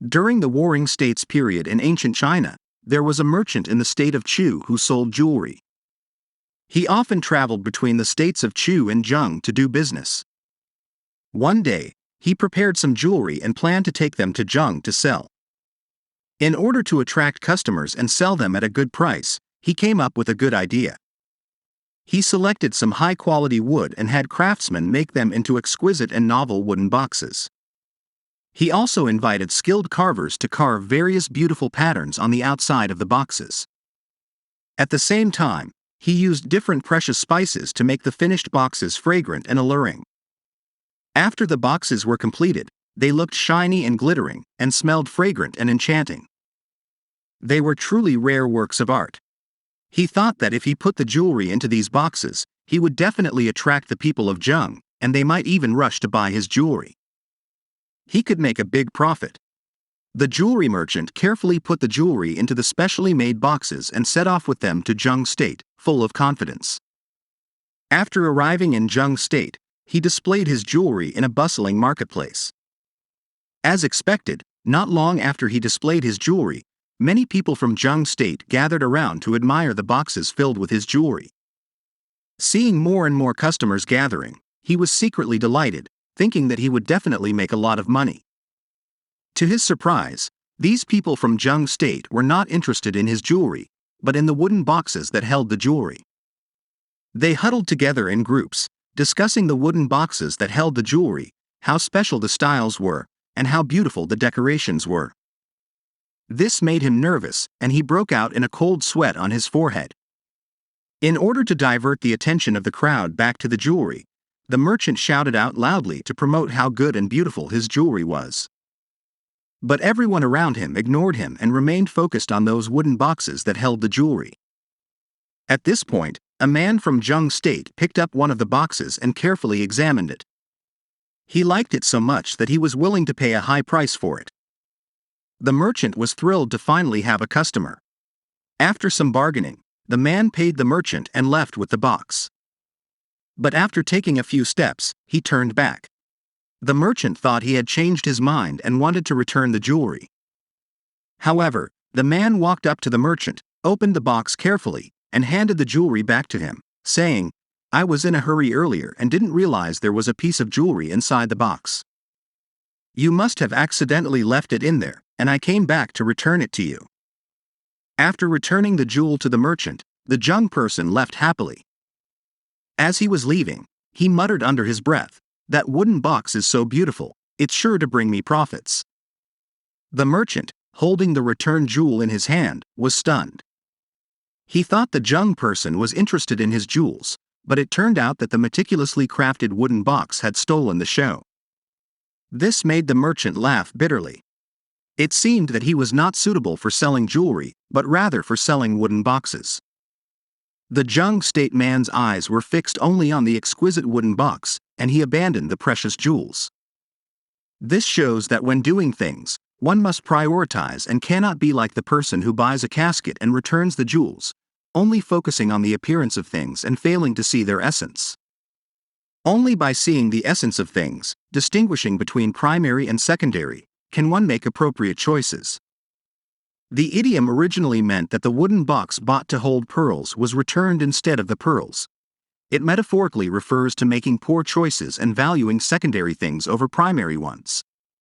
During the Warring States period in ancient China, there was a merchant in the state of Chu who sold jewelry. He often traveled between the states of Chu and Zheng to do business. One day, he prepared some jewelry and planned to take them to Zheng to sell. In order to attract customers and sell them at a good price, he came up with a good idea. He selected some high-quality wood and had craftsmen make them into exquisite and novel wooden boxes. He also invited skilled carvers to carve various beautiful patterns on the outside of the boxes. At the same time, he used different precious spices to make the finished boxes fragrant and alluring. After the boxes were completed, they looked shiny and glittering, and smelled fragrant and enchanting. They were truly rare works of art. He thought that if he put the jewelry into these boxes, he would definitely attract the people of Zheng, and they might even rush to buy his jewelry. He could make a big profit. The jewelry merchant carefully put the jewelry into the specially made boxes and set off with them to Zheng State, full of confidence. After arriving in Zheng State, he displayed his jewelry in a bustling marketplace. As expected, not long after he displayed his jewelry, many people from Zheng State gathered around to admire the boxes filled with his jewelry. Seeing more and more customers gathering, he was secretly delighted, thinking that he would definitely make a lot of money. To his surprise, these people from Zheng State were not interested in his jewelry, but in the wooden boxes that held the jewelry. They huddled together in groups, discussing the wooden boxes that held the jewelry, how special the styles were, and how beautiful the decorations were. This made him nervous, and he broke out in a cold sweat on his forehead. In order to divert the attention of the crowd back to the jewelry, the merchant shouted out loudly to promote how good and beautiful his jewelry was. But everyone around him ignored him and remained focused on those wooden boxes that held the jewelry. At this point, a man from Zheng State picked up one of the boxes and carefully examined it. He liked it so much that he was willing to pay a high price for it. The merchant was thrilled to finally have a customer. After some bargaining, the man paid the merchant and left with the box. But after taking a few steps, he turned back. The merchant thought he had changed his mind and wanted to return the jewelry. However, the man walked up to the merchant, opened the box carefully, and handed the jewelry back to him, saying, "I was in a hurry earlier and didn't realize there was a piece of jewelry inside the box. You must have accidentally left it in there, and I came back to return it to you." After returning the jewel to the merchant, the Zheng person left happily. As he was leaving, he muttered under his breath, "That wooden box is so beautiful, it's sure to bring me profits." The merchant, holding the returned jewel in his hand, was stunned. He thought the Zheng person was interested in his jewels, but it turned out that the meticulously crafted wooden box had stolen the show. This made the merchant laugh bitterly. It seemed that he was not suitable for selling jewelry, but rather for selling wooden boxes. The Zheng State man's eyes were fixed only on the exquisite wooden box, and he abandoned the precious jewels. This shows that when doing things, one must prioritize and cannot be like the person who buys a casket and returns the jewels, only focusing on the appearance of things and failing to see their essence. Only by seeing the essence of things, distinguishing between primary and secondary, can one make appropriate choices. The idiom originally meant that the wooden box bought to hold pearls was returned instead of the pearls. It metaphorically refers to making poor choices and valuing secondary things over primary ones.